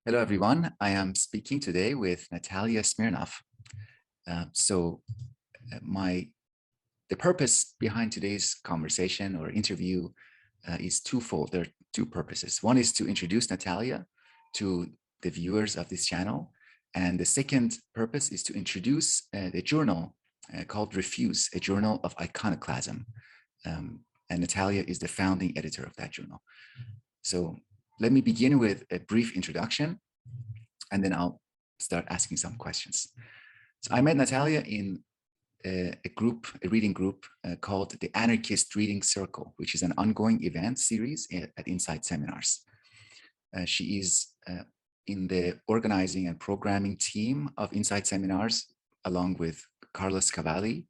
Hello, everyone. I am speaking today with Natalia Smirnov. So the purpose behind today's conversation or interview is twofold. There are two purposes. One is to introduce Natalia to the viewers of this channel. And the second purpose is to introduce the journal called Refuse, a journal of iconoclasm. And Natalia is the founding editor of that journal. So let me begin with a brief introduction, and then I'll start asking some questions. So I met Natalia in a reading group called the Anarchist Reading Circle, which is an ongoing event series at Insight Seminars. She is in the organizing and programming team of Insight Seminars, along with Carlos Cavalli,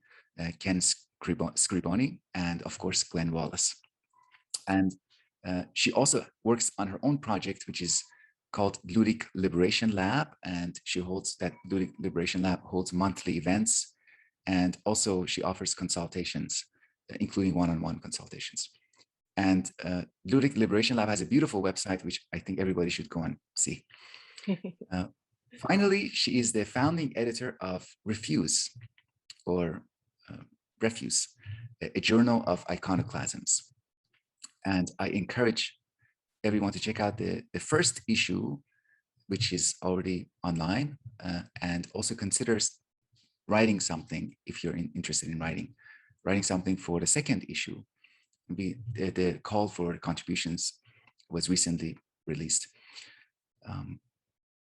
Ken Scriboni, and of course, Glenn Wallace. And she also works on her own project, which is called Ludic Liberation Lab. And she holds that Ludic Liberation Lab holds monthly events. And also she offers consultations, including one-on-one consultations. And Ludic Liberation Lab has a beautiful website, which I think everybody should go and see. Finally, she is the founding editor of Refuse, or Refuse, a journal of iconoclasms. And I encourage everyone to check out the first issue, which is already online, and also consider writing something if you're interested in writing something for the second issue. The call for contributions was recently released.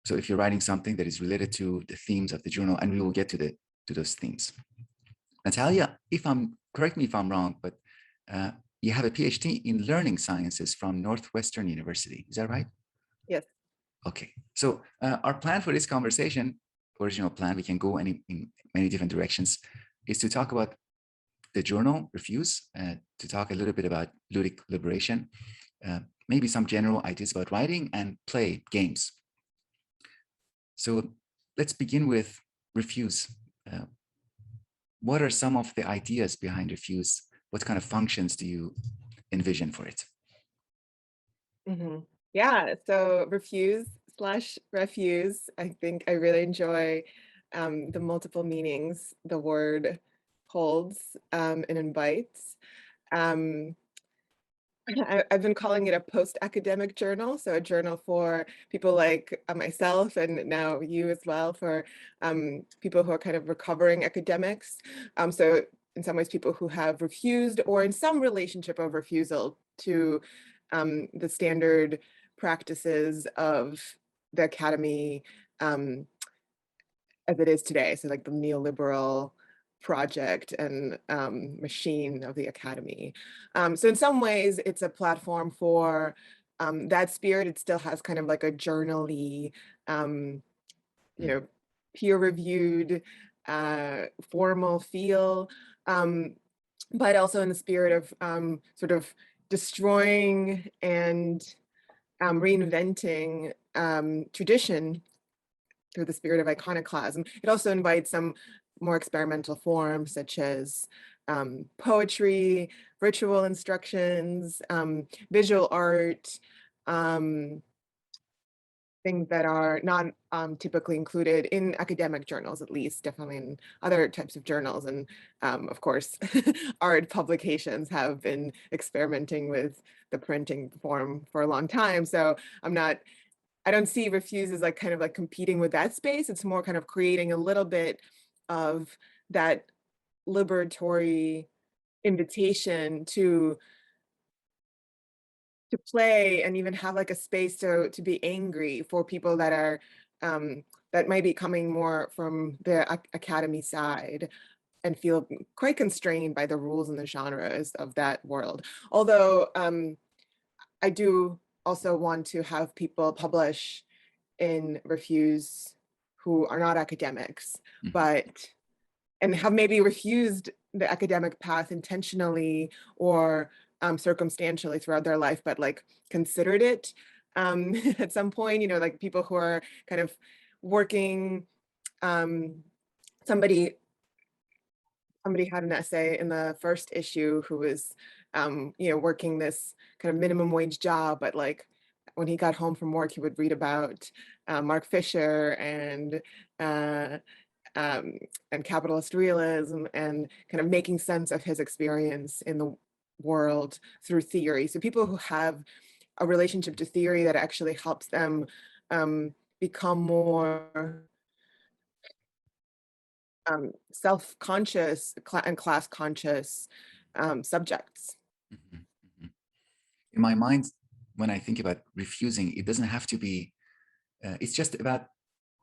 So if you're writing something that is related to the themes of the journal, and we will get to those themes. Natalia, correct me if I'm wrong, but you have a PhD in learning sciences from Northwestern University. Is that right? Yes. Okay. So our plan for this conversation, original plan, we can go in many different directions, is to talk about the journal Refuse, to talk a little bit about ludic liberation, maybe some general ideas about writing, and play games. So let's begin with Refuse. What are some of the ideas behind Refuse? What kind of functions do you envision for it? Yeah, so refuse/refuse. I think I really enjoy the multiple meanings the word holds and invites. I've been calling it a post-academic journal, so a journal for people like myself and now you as well, for people who are kind of recovering academics. So in some ways, people who have refused or in some relationship of refusal to the standard practices of the academy as it is today. So like the neoliberal project and machine of the academy. So in some ways, it's a platform for that spirit. It still has kind of like a journal-y, peer-reviewed, formal feel, but also in the spirit of sort of destroying and reinventing tradition through the spirit of iconoclasm. It also invites some more experimental forms such as poetry, ritual instructions, visual art, things that are not typically included in academic journals, at least, definitely in other types of journals. And of course, art publications have been experimenting with the printing form for a long time. So I don't see Refuse as like kind of like competing with that space. It's more kind of creating a little bit of that liberatory invitation to play and even have like a space to be angry for people that are that might be coming more from the academy side and feel quite constrained by the rules and the genres of that world. Although I do also want to have people publish in Refuse who are not academics, and have maybe refused the academic path intentionally or circumstantially throughout their life, but like considered it at some point, like people who are kind of working. Somebody had an essay in the first issue who was, working this kind of minimum wage job, but like when he got home from work, he would read about Mark Fisher uh, um, and capitalist realism, and kind of making sense of his experience in the world through theory. So people who have a relationship to theory that actually helps them become more self-conscious and class-conscious subjects. Mhm, mhm. In my mind, when I think about refusing, it doesn't have to be, it's just about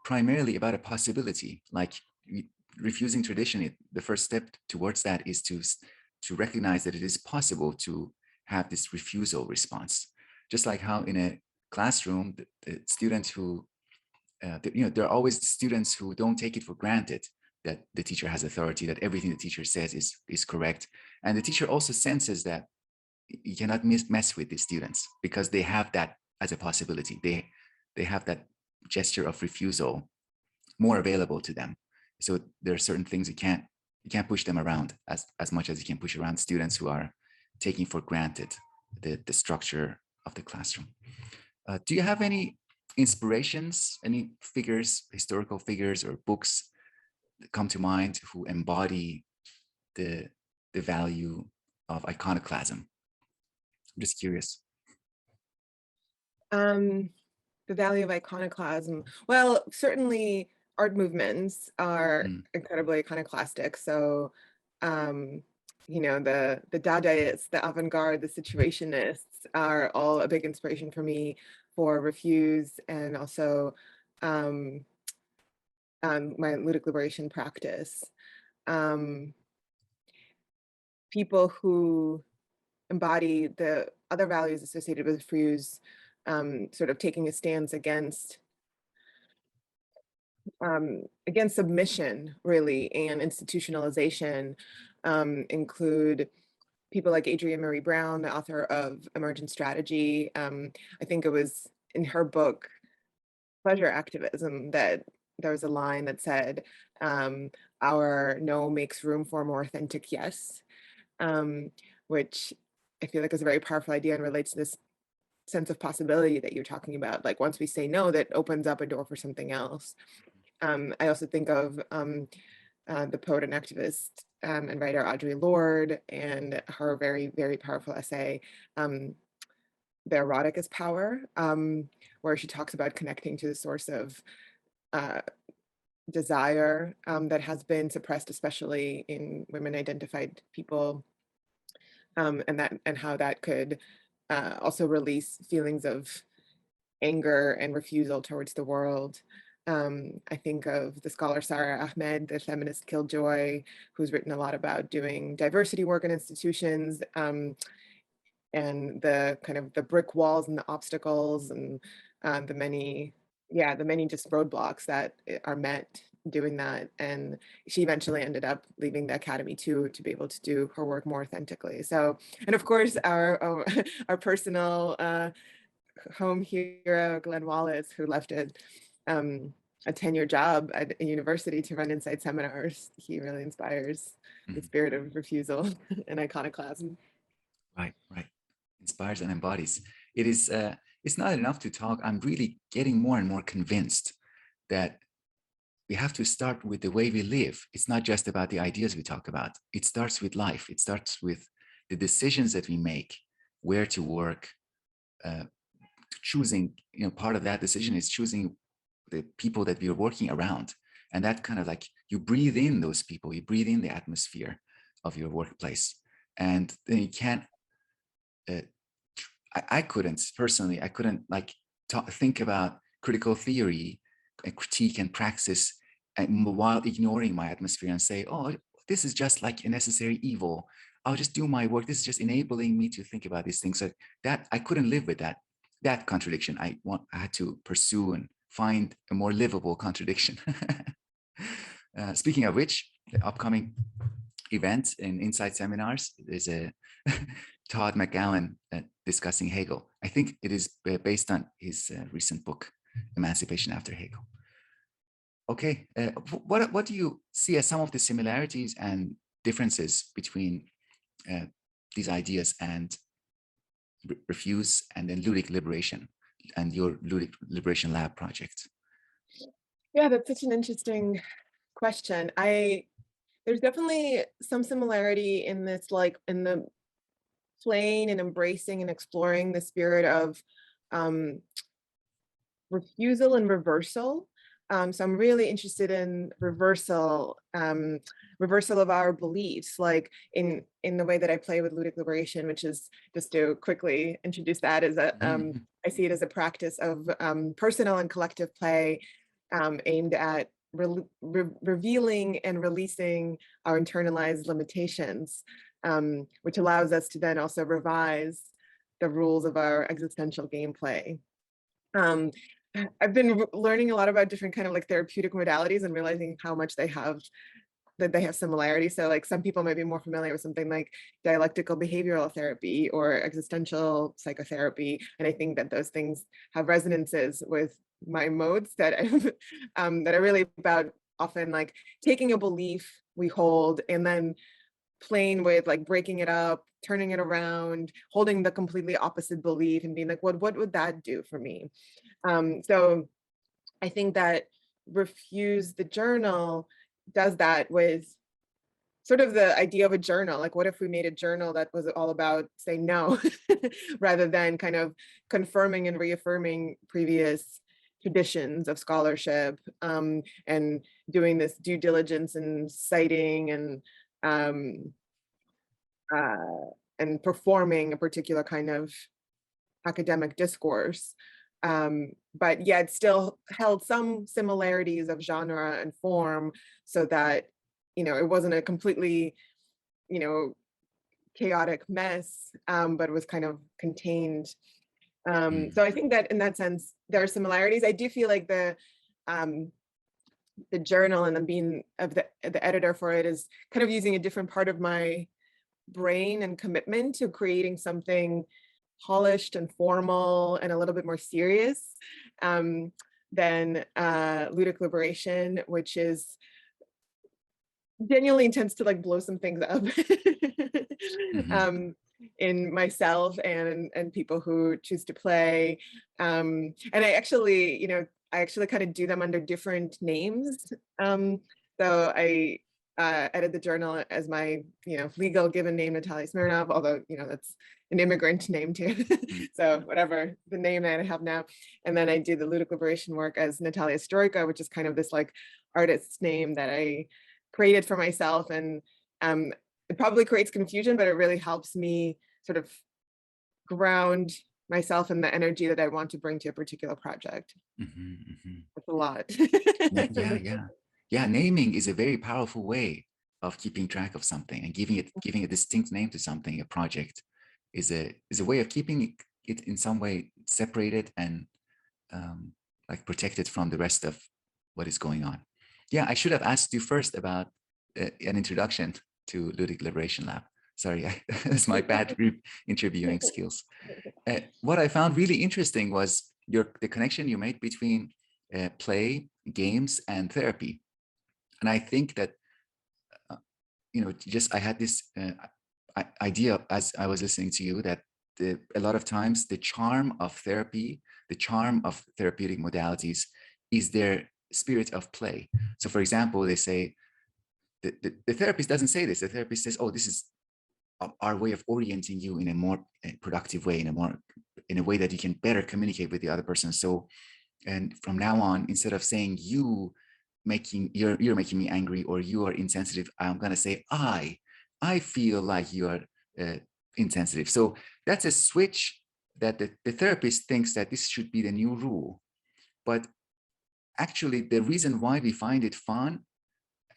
primarily about a possibility. Like refusing tradition, the first step towards that is to recognize that it is possible to have this refusal response. Just like how in a classroom, the students who, there are always students who don't take it for granted that the teacher has authority, that everything the teacher says is correct. And the teacher also senses that you cannot mess with these students because they have that as a possibility. They have that gesture of refusal more available to them. So there are certain things you can't push them around as much as you can push around students who are taking for granted the structure of the classroom. Do you have any inspirations, any figures, historical figures or books that come to mind who embody the the value of iconoclasm? I'm just curious. Um, the value of iconoclasm. Well, certainly art movements are Mm, incredibly iconoclastic. So, um, the Dadaists, the avant-garde, the situationists are all a big inspiration for me for Refuse, and also um, my ludic liberation practice. Um, People who embody the other values associated with Refuse, sort of taking a stance against submission, really, and institutionalization, include people like Adrienne Marie Brown, the author of Emergent Strategy. I think it was in her book, Pleasure Activism, that there was a line that said, our no makes room for a more authentic yes, um, which I feel like is a very powerful idea and relates to this sense of possibility that you're talking about. Like once we say no, that opens up a door for something else. I also think of the poet and activist and writer Audre Lorde, and her very, very powerful essay, The Erotic is Power, where she talks about connecting to the source of uh, desire that has been suppressed, especially in women identified people, and how that could also release feelings of anger and refusal towards the world. I think of the scholar Sarah Ahmed, the feminist killjoy, who's written a lot about doing diversity work in institutions, and the kind of the brick walls and the obstacles and the many, yeah, the many just roadblocks that are met doing that. And she eventually ended up leaving the academy too, to be able to do her work more authentically. So, and of course, our our personal home hero, Glenn Wallace, who left a 10-year job at a university to run Insight seminars. He really inspires the mhm. spirit of refusal and iconoclasm. Right, right. Inspires and embodies. It is. It's not enough to talk. I'm really getting more and more convinced that we have to start with the way we live. It's not just about the ideas we talk about. It starts with life. It starts with the decisions that we make, where to work, uh, choosing. Part of that decision is choosing the people that we are working around, and that kind of like you breathe in those people, you breathe in the atmosphere of your workplace, and then you can't. Uh, I couldn't personally. I couldn't like think about critical theory and critique and praxis and while ignoring my atmosphere and say, "Oh, this is just like a necessary evil. I'll just do my work. This is just enabling me to think about these things." So that I couldn't live with that contradiction. I had to pursue and find a more livable contradiction. Speaking of which, the upcoming event in Insight Seminars is a Todd McGowan discussing Hegel. I think it is based on his recent book, Emancipation After Hegel. Okay, what do you see as some of the similarities and differences between uh, these ideas and refuse and then ludic liberation? your Ludic Liberation Lab project? Yeah, that's such an interesting question. There's definitely some similarity in this, like in the playing and embracing and exploring the spirit of um, refusal and reversal. So I'm really interested in reversal of our beliefs, like in the way that I play with ludic liberation, which is, just to quickly introduce that, as a Mhm. I see it as a practice of personal and collective play aimed at revealing and releasing our internalized limitations, which allows us to then also revise the rules of our existential gameplay. Um, I've been learning a lot about different kind of like therapeutic modalities and realizing how much they have similarities. So like some people might be more familiar with something like dialectical behavioral therapy or existential psychotherapy. And I think that those things have resonances with my modes that that are really about often like taking a belief we hold and then playing with like breaking it up, turning it around, holding the completely opposite belief and being like, what would that do for me? So I think that Refuse the Journal does that with sort of the idea of a journal. Like, what if we made a journal that was all about saying no, rather than kind of confirming and reaffirming previous traditions of scholarship, and doing this due diligence and citing um, uh, and performing a particular kind of academic discourse, but yet still held some similarities of genre and form, so that it wasn't a completely you know chaotic mess, but was kind of contained. So I think that in that sense there are similarities. I do feel like um, the journal and then being of the editor for it is kind of using a different part of my brain and commitment to creating something polished and formal and a little bit more serious, um, than ludic liberation, which is genuinely intends to like blow some things up Mhm. um, in myself and people who choose to play. And I actually kind of do them under different names. So I edit the journal as my legal given name, Natalia Smirnov, although that's an immigrant name too. Mm. So whatever the name that I have now. And then I do the ludic liberation work as Natalia Stroika, which is kind of this like artist's name that I created for myself. And it probably creates confusion, but it really helps me sort of ground myself in the energy that I want to bring to a particular project. Mhm, mhm. It's a lot. Yeah, yeah, yeah. Naming is a very powerful way of keeping track of something and giving a distinct name to something. A project is a way of keeping it in some way separated and like protected from the rest of what is going on. Yeah, I should have asked you first about an introduction to Ludic Liberation Lab. Sorry, that's my bad interviewing skills. What I found really interesting was the connection you made between play, games, and therapy. And I think that uh, just I had this idea as I was listening to you that a lot of times the charm of therapy, the charm of therapeutic modalities, is their spirit of play. So, for example, they say the therapist doesn't say this. The therapist says, "Oh, this is our way of orienting you in a more productive way, in a way that you can better communicate with the other person." So, and from now on, instead of saying you're making me angry or you are insensitive, I'm gonna say I feel like you are insensitive. So that's a switch that the therapist thinks that this should be the new rule, but actually the reason why we find it fun,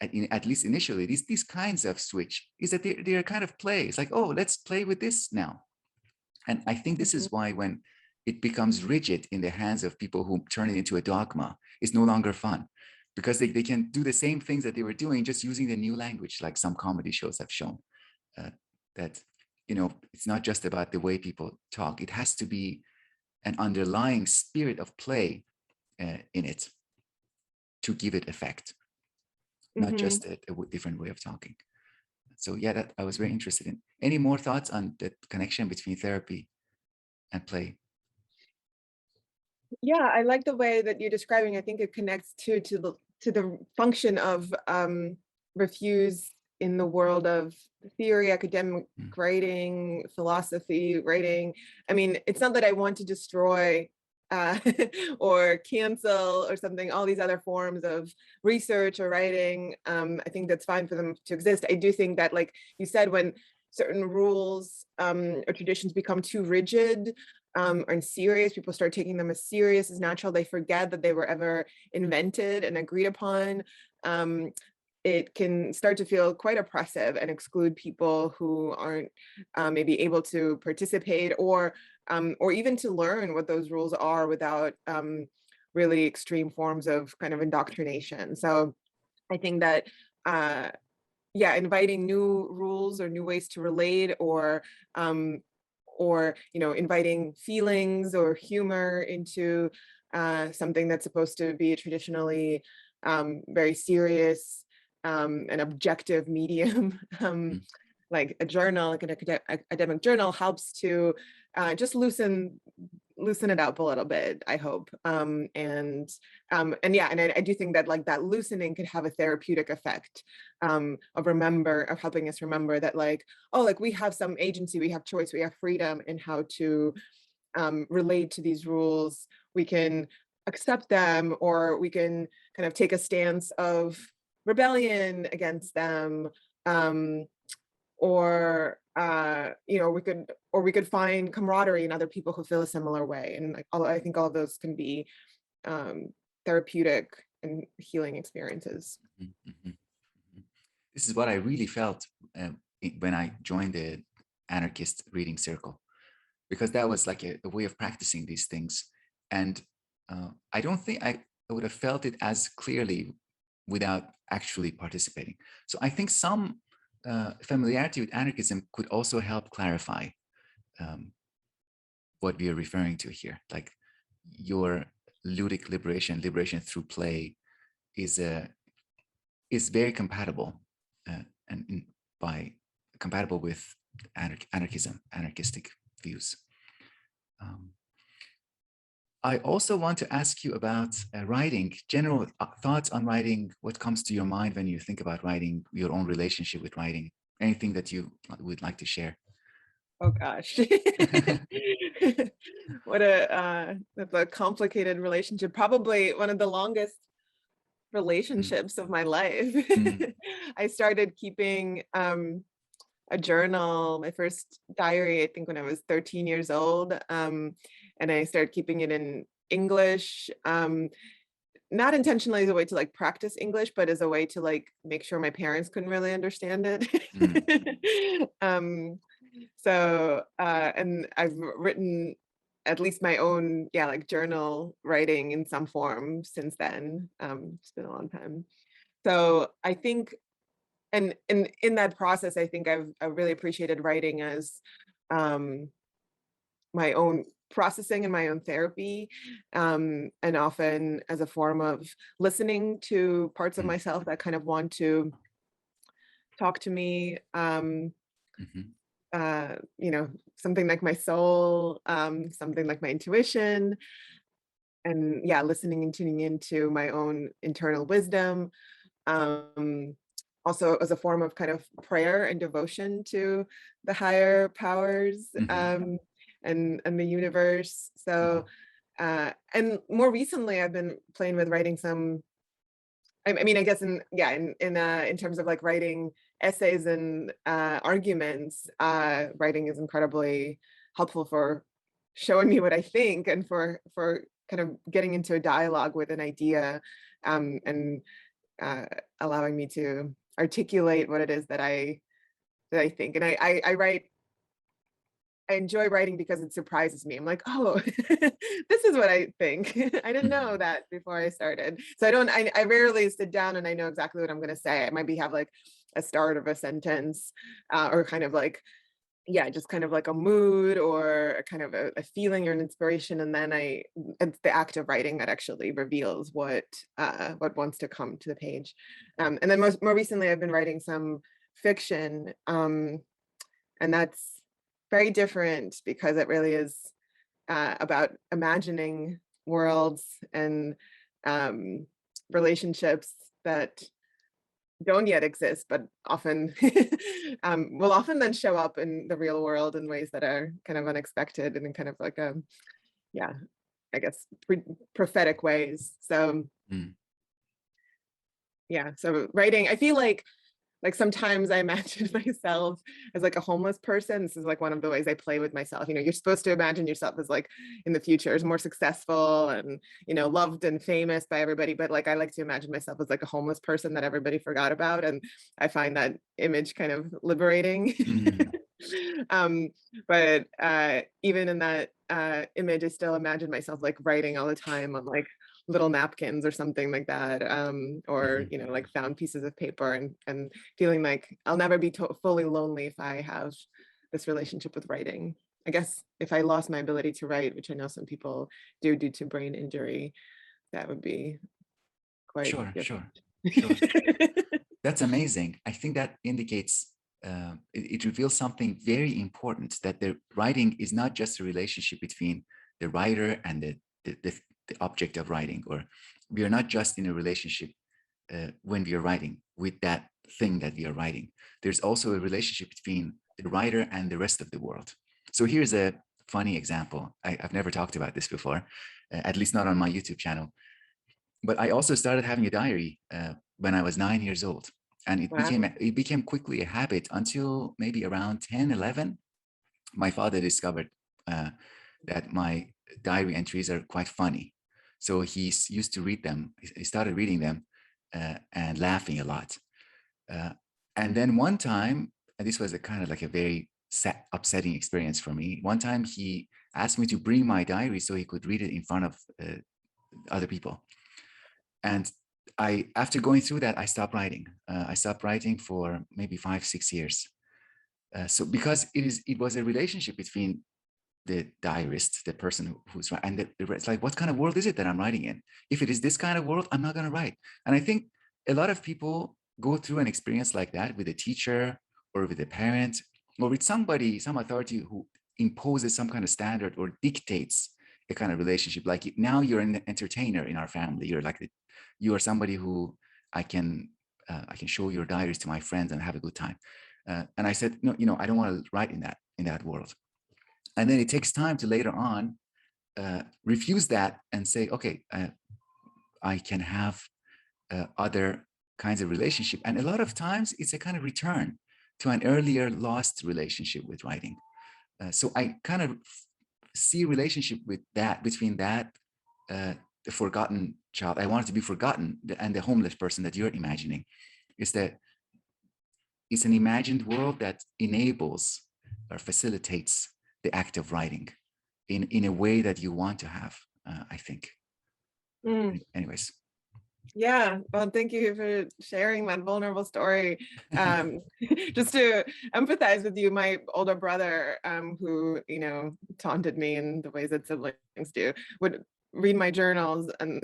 at least initially, these kinds of switch is that they're kind of play. It's like, oh, let's play with this now. And I think this Mhm. is why when it becomes rigid in the hands of people who turn it into a dogma, it's no longer fun, because they can do the same things that they were doing, just using the new language, like some comedy shows have shown. uh, that it's not just about the way people talk. It has to be an underlying spirit of play in it to give it effect, not Mhm. just a different way of talking. So yeah, that I was very interested in. Any more thoughts on the connection between therapy and play? Yeah, I like the way that you're describing. I think it connects to the function of refuse in the world of theory, academic Mm, writing, philosophy writing. I mean, it's not that I want to destroy uh, or cancel or something, all these other forms of research or writing. I think that's fine for them to exist. I do think that, like you said, when certain rules or traditions become too rigid, and serious, people start taking them as serious as natural, they forget that they were ever invented and agreed upon. Um, it can start to feel quite oppressive and exclude people who aren't maybe able to participate or even to learn what those rules are without really extreme forms of kind of indoctrination. So I think that yeah, inviting new rules or new ways to relate, um, or inviting feelings or humor into something that's supposed to be a traditionally very serious and objective medium. mm, Like a journal, like an academic journal, helps to just loosen it up a little bit, I hope. And yeah, and I do think that, like, that loosening could have a therapeutic effect of helping us remember that, like, oh, like, we have some agency, we have choice, we have freedom in how to relate to these rules. We can accept them, or we can kind of take a stance of rebellion against them. Um, or we could find camaraderie in other people who feel a similar way, and like I think all of those can be um therapeutic and healing experiences. mm, mhm, mhm. This is what I really felt when I joined the anarchist reading circle, because that was like a way of practicing these things. And I don't think I would have felt it as clearly without actually participating. So I think some familiarity with anarchism could also help clarify um, what we are referring to here. Like your ludic liberation through play, is is very compatible, and by compatible with anarchism, anarchistic views. Um, I also want to ask you about writing, general thoughts on writing. What comes to your mind when you think about writing, your own relationship with writing, anything that you would like to share? Oh gosh. That's a complicated relationship, probably one of the longest Mm, relationships of my life. mm, I started keeping a journal, my first diary, I think when I was 13 years old. And I started keeping it in English, not intentionally as a way to, like, practice English, but as a way to, like, make sure my parents couldn't really understand mm, it. And I've written at least my own, yeah, like, journal writing in some form since then. It's been a long time. So I think, and in that process, I think I really appreciated writing as um, my own processing and my own therapy, and often as a form of listening to parts of mm, myself that kind of want to talk to me. mhm, Something like my soul, something like my intuition, and yeah, listening and tuning into my own internal wisdom. Um, Also as a form of kind of prayer and devotion to the higher powers, mhm, and the universe. So, mhm, and more recently, I've been playing with writing some. I mean, I guess in terms of, like, writing essays and arguments, writing is incredibly helpful for showing me what I think, and for kind of getting into a dialogue with an idea, and uh, allowing me to articulate what it is that I think. And I enjoy writing because it surprises me. I'm like, oh, this is what I think. I didn't know mhm, that before I started. So I rarely sit down and I know exactly what I'm going to say. I might have, like, a start of a sentence, or kind of like, yeah, just kind of like a mood or a kind of a feeling or an inspiration. And then it's the act of writing that actually reveals what wants to come to the page. And then more recently, I've been writing some fiction, and that's very different because it really is about imagining worlds and relationships that don't yet exist, but often will often then show up in the real world in ways that are kind of unexpected and in kind of like a, yeah, I guess prophetic ways. So Mm. yeah, so writing, I feel like sometimes I imagine myself as like a homeless person. This is like one of the ways I play with myself. You know, you're supposed to imagine yourself as like in the future as more successful and, you know, loved and famous by everybody. But like I like to imagine myself as like a homeless person that everybody forgot about. And I find that image kind of liberating. Mm. um, but even in that image, I still imagine myself like writing all the time on like little napkins or something like that, or Mhm. you know, like found pieces of paper and feeling like I'll never be fully lonely if I have this relationship with writing. I guess if I lost my ability to write, which I know some people do due to brain injury, that would be quite Sure, sure, sure. different. That's amazing. I think that indicates, it reveals something very important, that the writing is not just a relationship between the writer and the object of writing, or we are not just in a relationship when we are writing with that thing that we are writing. There's also a relationship between the writer and the rest of the world. So here's a funny example. I've never talked about this before, at least not on my YouTube channel. But I also started having a diary when I was 9 years old, and Wow. it became quickly a habit until maybe around 10, 11. My father discovered that my diary entries are quite funny, so he used to read them. He started reading them and laughing a lot. Uh, and then one time, and this was a kind of like a very upsetting experience for me. One time he asked me to bring my diary so he could read it in front of other people. And after going through that, I stopped writing. I stopped writing for maybe 5, 6 years. So because it was a relationship between the diarist, the person who's writing, and it's like, what kind of world is it that I'm writing in? If it is this kind of world, I'm not going to write. And I think a lot of people go through an experience like that with a teacher or with a parent or with somebody, some authority who imposes some kind of standard or dictates a kind of relationship. Like now you're an entertainer in our family. You're like, you are somebody who I can show your diaries to my friends and have a good time. And I said, no, I don't want to write in that world. And then it takes time to later on refuse that and say, okay, I can have other kinds of relationship. And a lot of times it's a kind of return to an earlier lost relationship with writing. So I kind of see relationship with that, between that, the forgotten child I wanted to be forgotten, and the homeless person that you're imagining, is that it's an imagined world that enables or facilitates the act of writing in a way that you want to have, I think. Mm. Anyways. Yeah, well, thank you for sharing that vulnerable story. Just to empathize with you, my older brother, who, you know, taunted me in the ways that siblings do, would read my journals and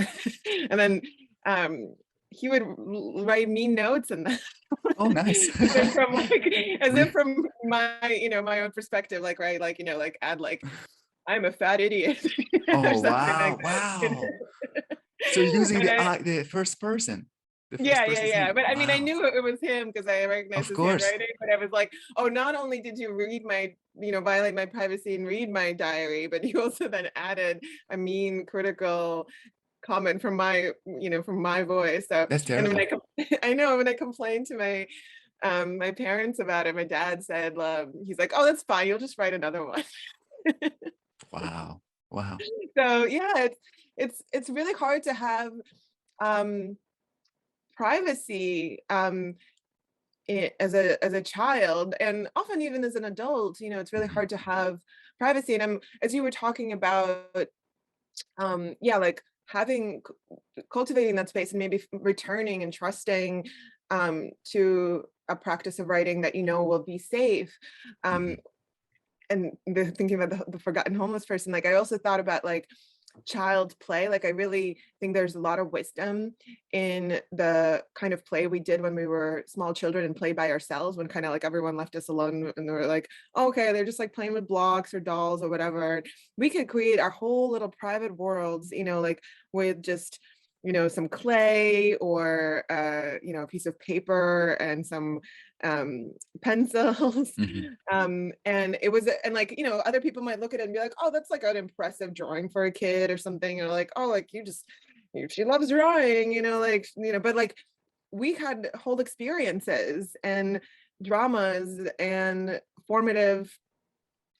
and then he would write me notes and Oh, nice. as if from like as if from my, you know, my own perspective, like right, like, you know, like add like I'm a fat idiot or Oh, something like wow, that. wow. So using And I, the first person, the first yeah, yeah, person's yeah. name. But I mean, I Wow. knew it was him because I recognized Of his course. handwriting. But I was like, oh, not only did you read my, you know, violate my privacy and read my diary, but you also then added a mean, critical comment from my, you know, from my voice. So, That's and when terrible. I know when I complained to my parents about it, my dad said, he's like, oh, that's fine. You'll just write another one. Wow. Wow. So yeah, it's really hard to have um privacy as a child, and often even as an adult. You know, it's really Mhm. hard to have privacy. And as you were talking about, yeah, like having cultivating that space and maybe returning and trusting to a practice of writing that you know will be safe. um Mhm. and thinking about the forgotten homeless person, like I also thought about like child play. Like, I really think there's a lot of wisdom in the kind of play we did when we were small children and play by ourselves, when kind of like everyone left us alone and they were like, oh, okay, they're just like playing with blocks or dolls or whatever. We could create our whole little private worlds, you know, like with just, you know, some clay or you know, a piece of paper and some pencils. Mhm. And it was, and like, you know, other people might look at it and be like, oh, that's like an impressive drawing for a kid or something, or like, oh, like she loves drawing, you know, like, you know, but like we had whole experiences and dramas and formative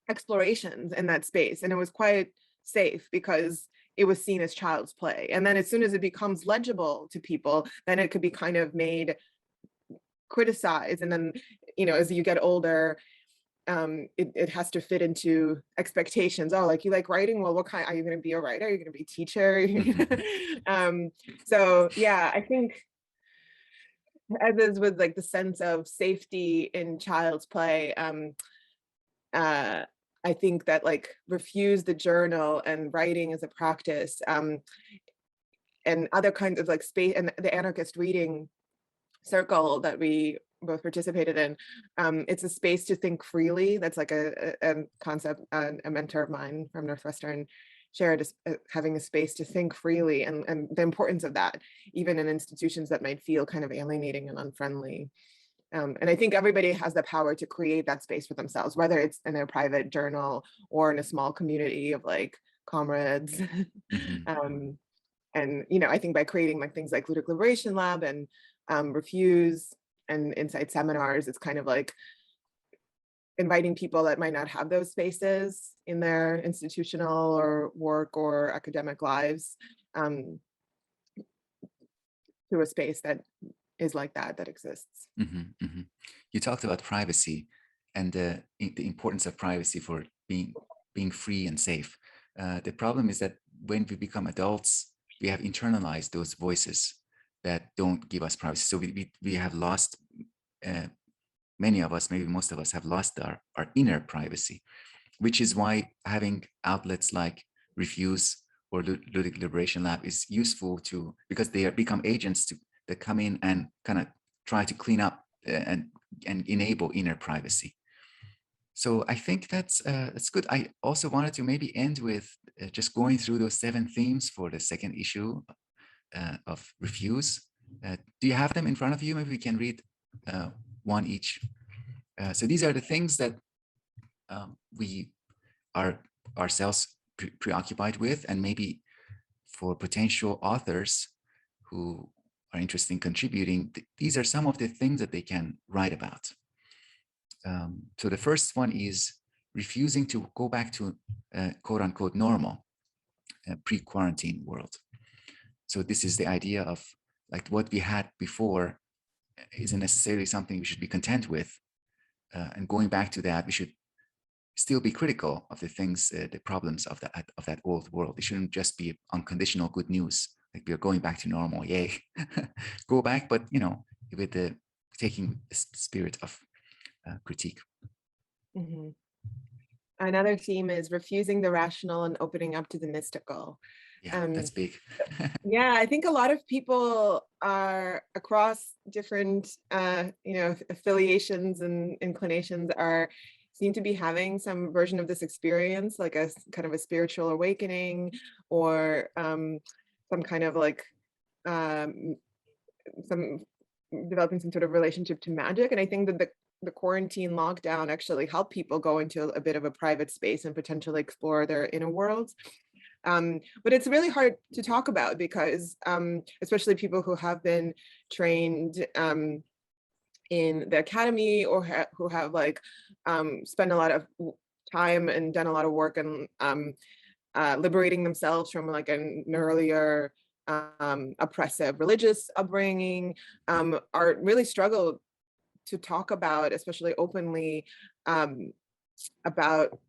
explorations in that space, and it was quite safe because it was seen as child's play. And then as soon as it becomes legible to people, then it could be kind of made criticized. And then, you know, as you get older, it has to fit into expectations. Oh, like, you like writing? Well, what kind, are you going to be a writer? Are you going to be a teacher? Mhm. So yeah, I think as is with like the sense of safety in child's play, uh, I think that like Refuse the journal and writing as a practice, and other kinds of like space, and the anarchist reading circle that we both participated in, it's a space to think freely. That's like a concept a mentor of mine from Northwestern shared, having a space to think freely, and the importance of that, even in institutions that might feel kind of alienating and unfriendly. And I think everybody has the power to create that space for themselves, whether it's in their private journal or in a small community of like comrades. Mhm. um, and, you know, I think by creating like things like Ludic Liberation Lab and Refuse and Insight seminars, it's kind of like inviting people that might not have those spaces in their institutional or work or academic lives, um, to a space that is like that exists. Mhm. Mhm. You talked about privacy and the importance of privacy for being free and safe. The problem is that when we become adults, we have internalized those voices that don't give us privacy. So we have lost, uh, many of us, maybe most of us, have lost our inner privacy, which is why having outlets like Refuse or Ludic Liberation Lab is useful to, because they are, become agents to that come in and kind of try to clean up and enable inner privacy. So I think that's good. I also wanted to maybe end with just going through those 7 themes for the second issue of Refuse. Do you have them in front of you? Maybe we can read one each. So these are the things that we are ourselves preoccupied with, and maybe for potential authors who are interested in contributing, these are some of the things that they can write about. So the first one is refusing to go back to quote unquote normal, pre-quarantine world. So this is the idea of like what we had before isn't necessarily something we should be content with. And going back to that, we should still be critical of the things, the problems of that old world. It shouldn't just be unconditional good news, like we are going back to normal, yay. Go back, but you know, with the taking the spirit of critique. Mhm. Another theme is refusing the rational and opening up to the mystical. Yeah, Um, that's big. yeah, I think a lot of people are across different, you know, affiliations and inclinations are seem to be having some version of this experience, like a kind of a spiritual awakening, or some kind of like um, some developing some sort of relationship to magic. And I think that the quarantine lockdown actually helped people go into a bit of a private space and potentially explore their inner worlds. But it's really hard to talk about because especially people who have been trained in the academy, or who have like spent a lot of time and done a lot of work and liberating themselves from like an earlier oppressive religious upbringing, are really struggle to talk about, especially openly, um, about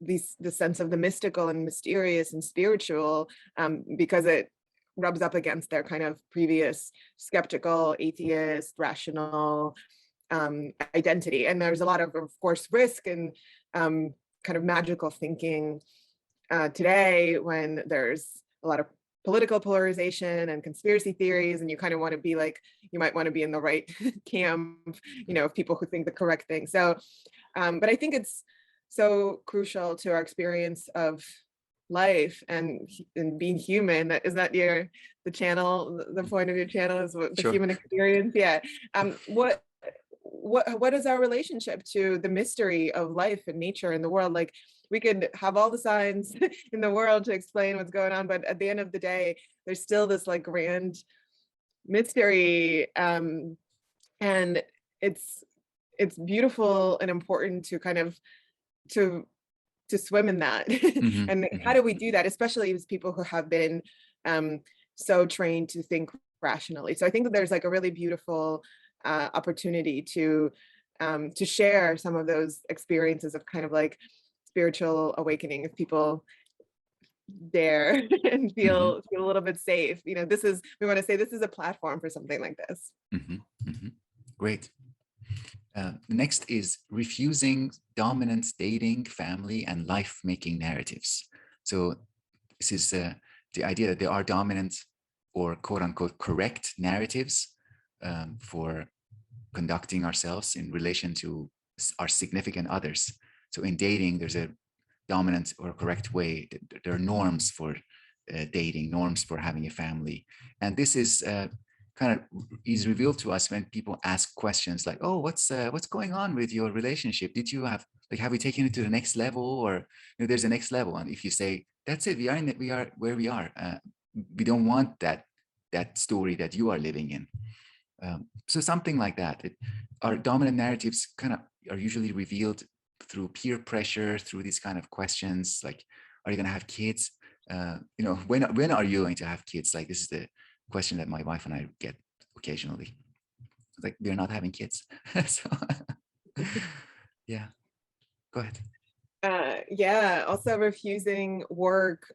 the sense of the mystical and mysterious and spiritual, because it rubs up against their kind of previous skeptical, atheist, rational identity. And there's a lot of course, risk and kind of magical thinking today, when there's a lot of political polarization and conspiracy theories, and you kind of want to be like, you might want to be in the right camp, of people who think the correct thing. So, but I think it's so crucial to our experience of life and being human. Is that the channel, the point of your channel is what, the Sure. human experience? Yeah. What is our relationship to the mystery of life and nature and the world? Like, we could have all the science in the world to explain what's going on, but at the end of the day, there's still this like grand mystery, and it's beautiful and important to kind of to swim in that. And how do we do that, especially as people who have been so trained to think rationally? So I think that there's like a really beautiful opportunity to share some of those experiences of kind of like spiritual awakening, if people dare and feel a little bit safe. We want to say this is a platform for something like this. Great. Next is refusing dominant dating, family, and life-making narratives. So this is the idea that there are dominant or quote-unquote correct narratives for conducting ourselves in relation to our significant others. So in dating, there's a dominant or correct way. There are norms for dating, norms for having a family. And this is kind of is revealed to us when people ask questions like, oh, what's going on with your relationship? Did you have you taken it to the next level? Or there's a next level. And if you say, that's it, we are where we are. We don't want that story that you are living in. So something like that. Our dominant narratives kind of are usually revealed through peer pressure, through these kind of questions like, are you going to have kids? When are you going to have kids? Like, this is the question that my wife and I get occasionally. Like, we're not having kids. So yeah, go ahead. Yeah, also refusing work,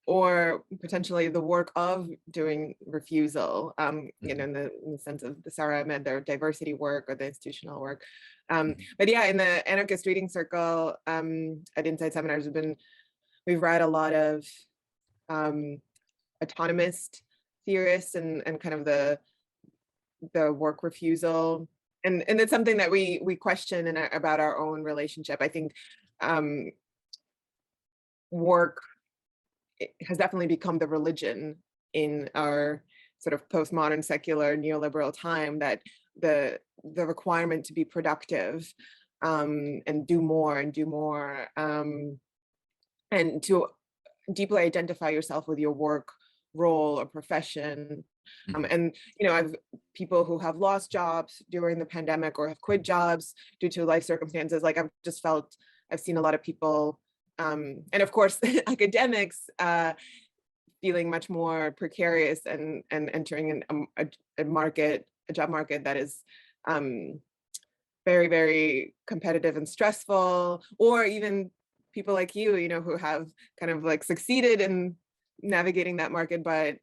or potentially the work of doing refusal, in the sense of the Sarah Ahmed, their diversity work or the institutional work. But yeah, in the anarchist reading circle at Inside Seminars, we've read a lot of autonomist theorists and kind of the work refusal. And it's something that we question about our own relationship. I think work has definitely become the religion in our sort of postmodern secular neoliberal time, that the requirement to be productive and do more and to deeply identify yourself with your work role or profession. And I've people who have lost jobs during the pandemic or have quit jobs due to life circumstances. Like, I've seen a lot of people, and of course academics, feeling much more precarious and entering in a job market that is very, very competitive and stressful. Or even people like you, who have kind of like succeeded in navigating that market, but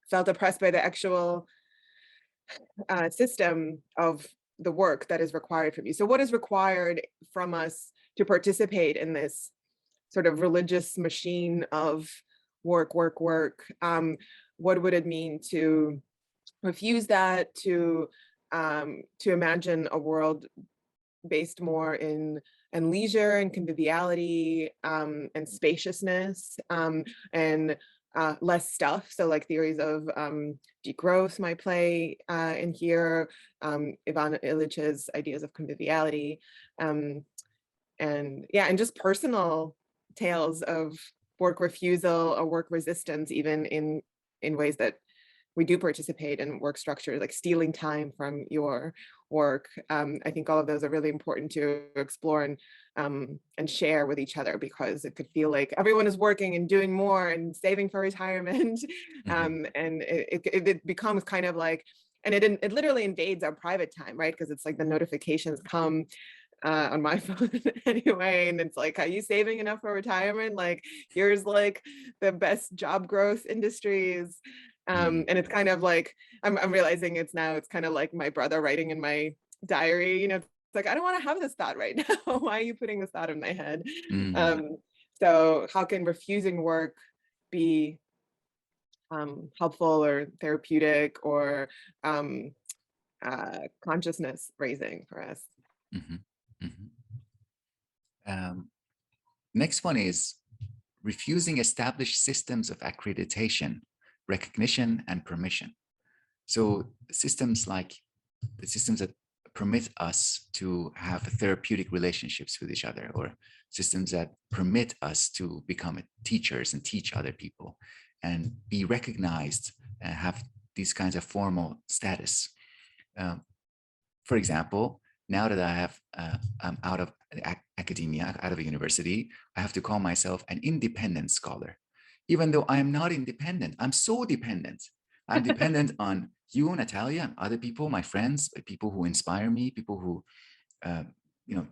felt oppressed by the actual system of the work that is required from you. So what is required from us to participate in this sort of religious machine of work? What would it mean to refuse that, to imagine a world based more in leisure and conviviality and spaciousness, and less stuff? So like theories of degrowth might play in here, Ivan Illich's ideas of conviviality, and just personal tales of work refusal or work resistance, even in ways that we do participate in work structure, like stealing time from your work. I think all of those are really important to explore and share with each other, because it could feel like everyone is working and doing more and saving for retirement. And it becomes kind of like, and it literally invades our private time, right? Because it's like the notifications come on my phone anyway, and it's like, are you saving enough for retirement? Like, here's like the best job growth industries. And it's kind of like, I'm realizing it's kind of like my brother writing in my diary, it's like, I don't want to have this thought right now. Why are you putting this thought in my head? So how can refusing work be helpful or therapeutic or consciousness raising for us? Mhm, mhm. Next one is refusing established systems of accreditation, recognition, and permission. So systems like the systems that permit us to have therapeutic relationships with each other, or systems that permit us to become teachers and teach other people and be recognized and have these kinds of formal status. Um, for example, now that I'm out of academia, out of a university, I have to call myself an independent scholar, even though I am not independent. I'm so dependent. I'm dependent on you, Natalia, and other people, my friends, people who inspire me, people who, uh, you know,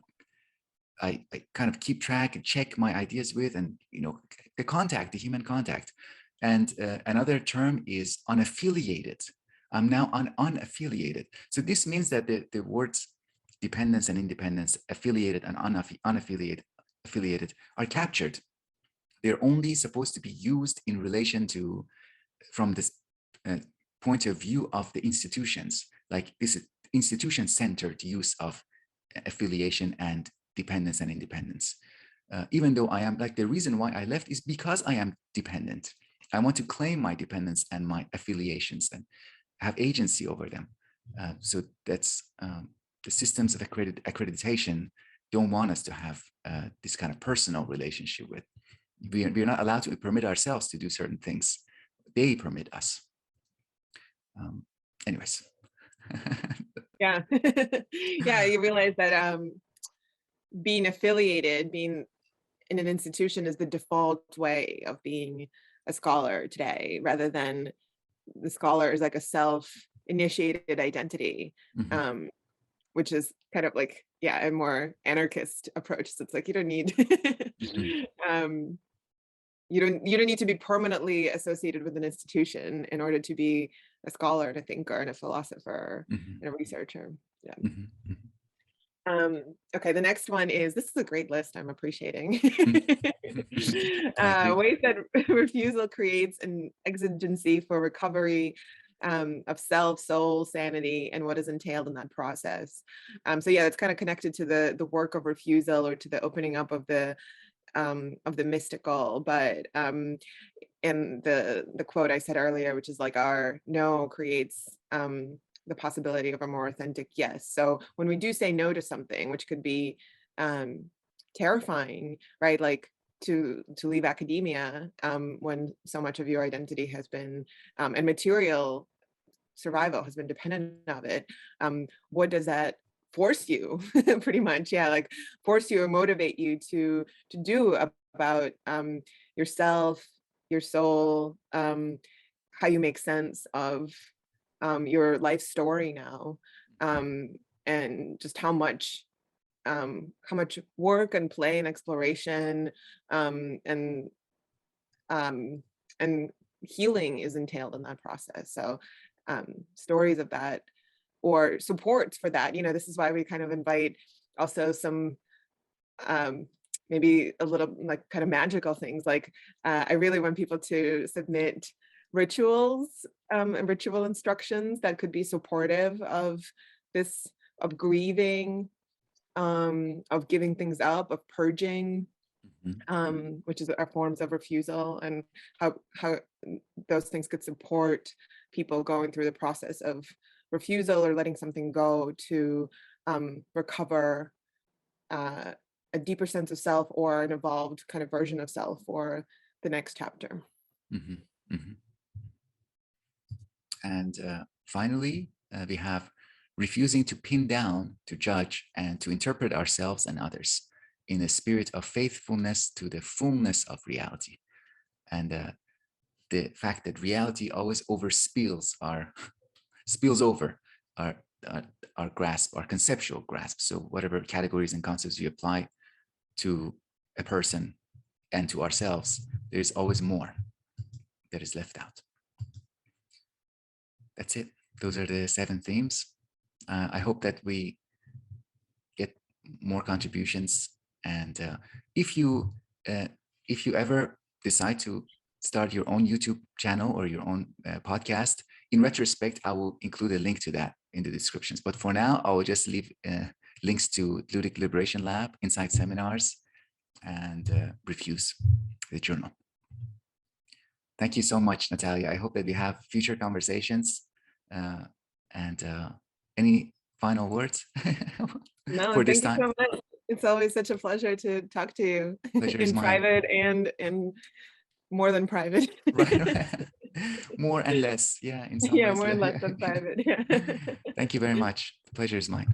I kind of keep track and check my ideas with, and the contact, the human contact. And another term is unaffiliated. I'm now unaffiliated. So this means that the words dependence and independence, affiliated and affiliated are captured. They're only supposed to be used in relation to, from this uh, point of view of the institutions, like this institution-centered use of affiliation and dependence and independence. Even though I am, like, the reason why I left is because I am dependent. I want to claim my dependence and my affiliations and have agency over them. So that's the systems of accreditation don't want us to have this kind of personal relationship with. We're not allowed to permit ourselves to do certain things. They permit us. Anyways. Yeah. Yeah, you realize that being affiliated, being in an institution is the default way of being a scholar today, rather than the scholar is like a self-initiated identity, Mm-hmm. which is kind of like, yeah, a more anarchist approach. So it's like you don't need Mm-hmm. um, you don't need to be permanently associated with an institution in order to be a scholar and a thinker and a philosopher Mm-hmm. and a researcher. Yeah. Mm-hmm. Okay, the next one is, this is a great list I'm appreciating. I agree. Ways that refusal creates an exigency for recovery of self, soul, sanity, and what is entailed in that process. So yeah, it's kind of connected to the work of refusal, or to the opening up of the mystical. But in the quote I said earlier, which is like, our no creates the possibility of a more authentic yes. So when we do say no to something, which could be terrifying, right? Like to leave academia when so much of your identity has been and material survival has been dependent of it. What does that force you? Pretty much, yeah, like force you or motivate you to do about yourself, your soul, how you make sense of your life story now, and just how much work and play and exploration and um, and healing is entailed in that process. So stories of that, or supports for that, this is why we kind of invite also some um, maybe a little like kind of magical things. Like I really want people to submit rituals and ritual instructions that could be supportive of this, of grieving, of giving things up, of purging, Mhm. which is our forms of refusal, and how those things could support people going through the process of refusal or letting something go to recover a deeper sense of self, or an evolved kind of version of self for the next chapter. Mhm. Mhm. And finally, we have refusing to pin down, to judge, and to interpret ourselves and others in a spirit of faithfulness to the fullness of reality. And the fact that reality always overspills our, spills over our, our, our grasp, our conceptual grasp. So whatever categories and concepts we apply to a person and to ourselves, there's always more that is left out. That's it. Those are the 7 themes. I hope that we get more contributions. And if you if you ever decide to start your own YouTube channel or your own podcast, in retrospect, I will include a link to that in the descriptions. But for now, I will just leave links to Ludic Liberation Lab, Insight Seminars, and Refuse, the journal. Thank you so much, Natalia. I hope that we have future conversations. And any final words No, for this thank you time? so much. It's always such a pleasure to talk to you Pleasure is in mine. private and in more than private. Right. More and less. Yeah, in some Yeah, ways. more and less than private. Yeah. Thank you very much. The pleasure is mine.